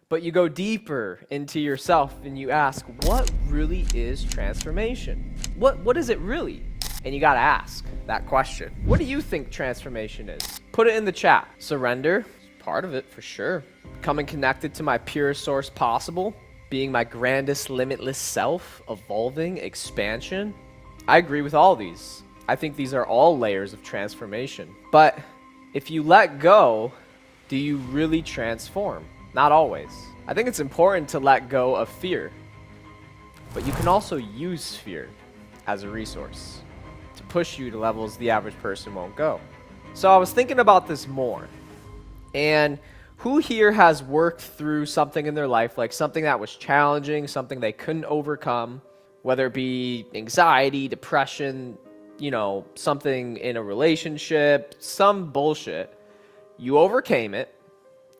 But you go deeper into yourself and you ask, what really is transformation? What is it really? And you gotta ask that question. What do you think transformation is? Put it in the chat. Surrender, part of it for sure. Becoming connected to my purest source possible. Being my grandest limitless self. Evolving, expansion. I agree with all these. I think these are all layers of transformation. But if you let go, do you really transform? Not always. I think it's important to let go of fear. But you can also use fear as a resource to push you to levels the average person won't go. So I was thinking about this more. And who here has worked through something in their life, like something that was challenging, something they couldn't overcome, whether it be anxiety, depression, something in a relationship, some bullshit. You overcame it.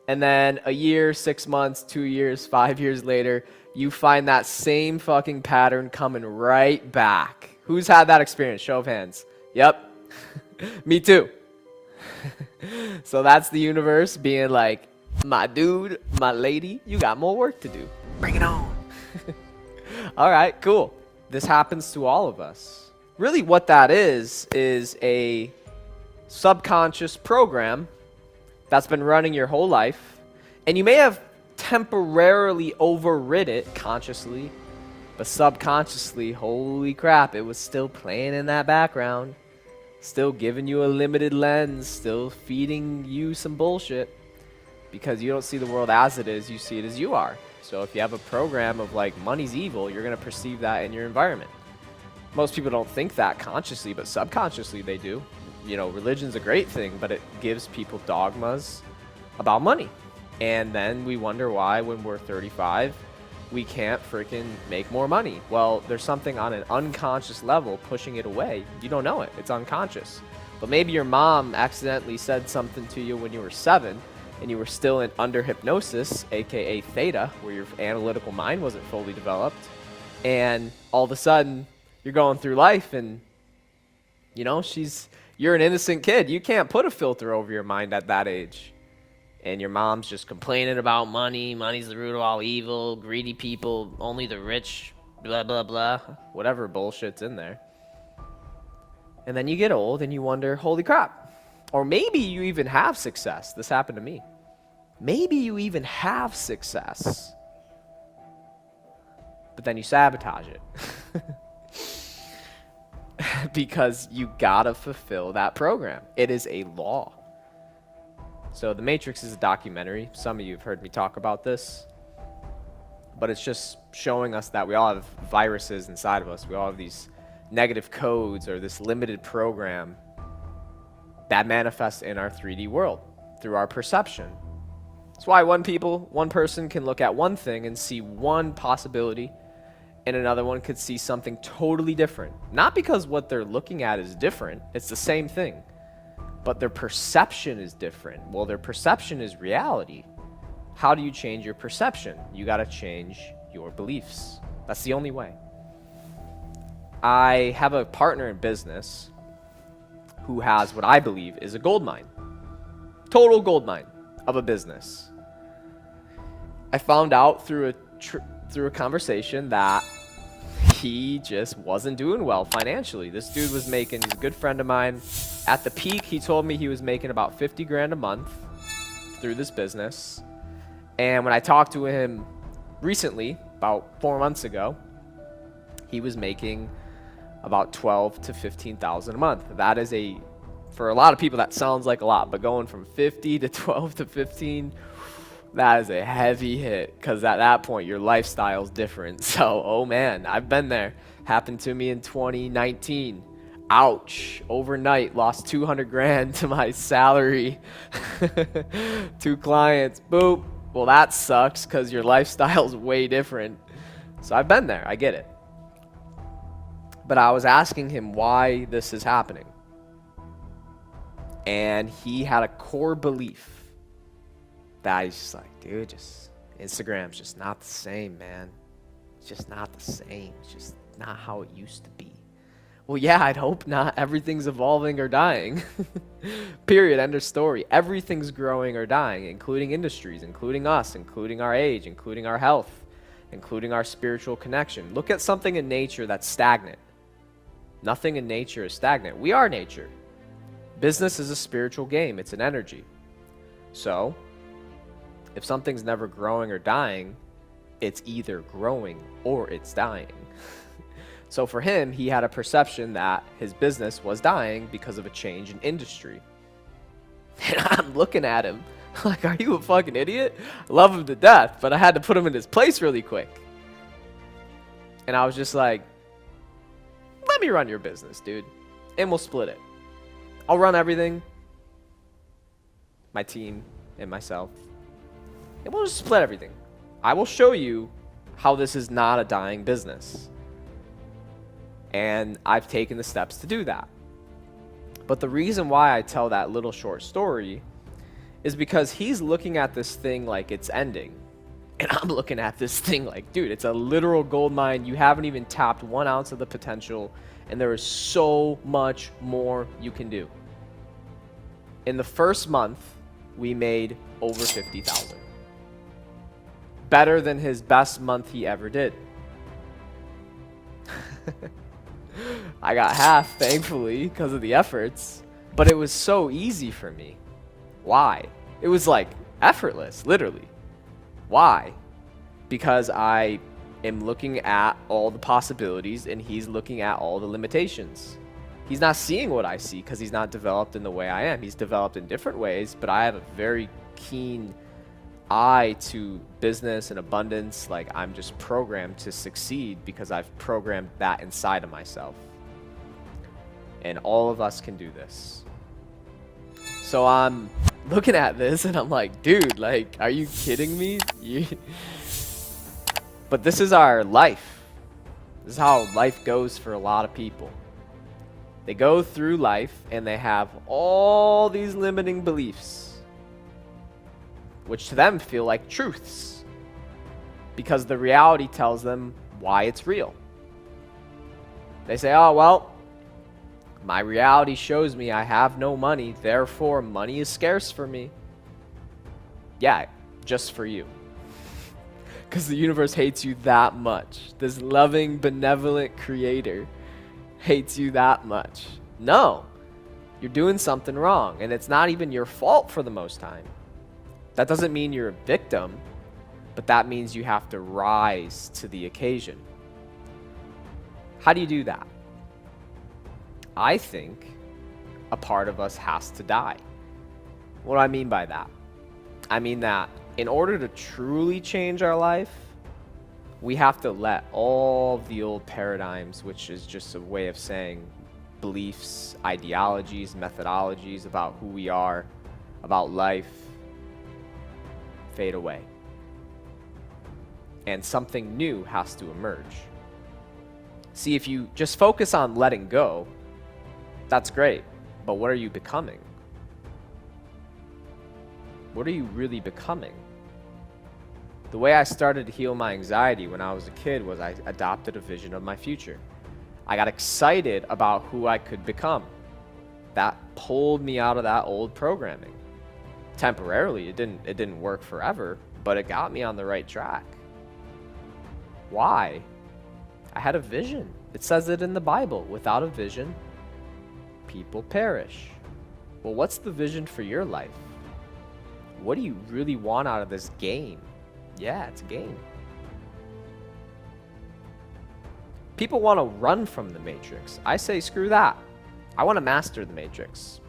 And then a year, 6 months, 2 years, 5 years later, you find that same fucking pattern coming right back. Who's had that experience? Show of hands. Yep. Me too. So that's the universe being like, my dude, my lady, you got more work to do. Bring it on. All right, cool. This happens to all of us. Really what that is a subconscious program that's been running your whole life. And you may have temporarily overrid it consciously, but subconsciously, holy crap, it was still playing in that background. Still giving you a limited lens, still feeding you some bullshit. Because you don't see the world as it is, you see it as you are. So if you have a program of like money's evil, you're going to perceive that in your environment. Most people don't think that consciously, but subconsciously they do. Religion's a great thing, but it gives people dogmas about money. And then we wonder why when we're 35, we can't freaking make more money. Well, there's something on an unconscious level pushing it away. You don't know it. It's unconscious. But maybe your mom accidentally said something to you when you were 7 and you were still under hypnosis, aka theta, where your analytical mind wasn't fully developed. And all of a sudden, you're going through life and, you're an innocent kid. You can't put a filter over your mind at that age. And your mom's just complaining about money. Money's the root of all evil. Greedy people, only the rich, blah, blah, blah. Whatever bullshit's in there. And then you get old and you wonder, holy crap. Or maybe you even have success. This happened to me. Maybe you even have success. But then you sabotage it. Because you gotta fulfill that program. It is a law. So The Matrix is a documentary. Some of you have heard me talk about this. But it's just showing us that we all have viruses inside of us. We all have these negative codes or this limited program that manifests in our 3D world through our perception. That's why one person can look at one thing and see one possibility, and another one could see something totally different. Not because what they're looking at is different, it's the same thing, but their perception is different. Well, their perception is reality. How do you change your perception? You gotta change your beliefs. That's the only way. I have a partner in business who has what I believe is a gold mine. Total gold mine of a business. I found out through a conversation that he just wasn't doing well financially. This dude was making, he's a good friend of mine. At the peak, he told me he was making about 50 grand a month through this business. And when I talked to him recently, about 4 months ago, he was making about 12 to 15,000 a month. That is for a lot of people, that sounds like a lot, but going from 50 to 12 to 15, that is a heavy hit, because at that point, your lifestyle's different. So, oh man, I've been there. Happened to me in 2019. Ouch. Overnight, lost 200 grand to my salary. 2 clients. Boop. Well, that sucks, because your lifestyle's way different. So I've been there. I get it. But I was asking him why this is happening. And he had a core belief that he's just like, dude, Instagram's just not the same, man. It's just not the same. It's just not how it used to be. Well, yeah, I'd hope not. Everything's evolving or dying. Period. End of story. Everything's growing or dying, including industries, including us, including our age, including our health, including our spiritual connection. Look at something in nature that's stagnant. Nothing in nature is stagnant. We are nature. Business is a spiritual game. It's an energy. So, if something's never growing or dying, it's either growing or it's dying. So for him, he had a perception that his business was dying because of a change in industry. And I'm looking at him like, are you a fucking idiot? I love him to death, but I had to put him in his place really quick. And I was just like, let me run your business, dude. And we'll split it. I'll run everything. My team and myself. And we'll just split everything. I will show you how this is not a dying business. And I've taken the steps to do that. But the reason why I tell that little short story is because he's looking at this thing like it's ending. And I'm looking at this thing like, dude, it's a literal gold mine. You haven't even tapped 1 ounce of the potential. And there is so much more you can do. In the first month, we made over 50,000. Better than his best month he ever did. I got half, thankfully, because of the efforts. But it was so easy for me. Why? It was like effortless, literally. Why? Because I am looking at all the possibilities and he's looking at all the limitations. He's not seeing what I see because he's not developed in the way I am. He's developed in different ways, but I have a very keen eye to business and abundance. Like, I'm just programmed to succeed because I've programmed that inside of myself. And all of us can do this. So I'm looking at this and I'm like, dude, like, are you kidding me? But this is our life. This is how life goes for a lot of people. They go through life and they have all these limiting beliefs, which to them feel like truths, because the reality tells them why it's real. They say, oh, well, my reality shows me I have no money, therefore money is scarce for me. Yeah, just for you. Because the universe hates you that much. This loving, benevolent creator hates you that much. No, you're doing something wrong, and it's not even your fault for the most time. That doesn't mean you're a victim, but that means you have to rise to the occasion. How do you do that? I think a part of us has to die. What do I mean by that? I mean that in order to truly change our life, we have to let all the old paradigms, which is just a way of saying beliefs, ideologies, methodologies about who we are, about life, fade away. And something new has to emerge. See, if you just focus on letting go, that's great, but what are you becoming? What are you really becoming? The way I started to heal my anxiety when I was a kid was I adopted a vision of my future. I got excited about who I could become. That pulled me out of that old programming. Temporarily, it didn't work forever, but it got me on the right track. Why? I had a vision. It says it in the Bible. Without a vision, people perish. Well, what's the vision for your life? What do you really want out of this game? Yeah, it's a game. People want to run from the matrix. I say screw that. I want to master the matrix.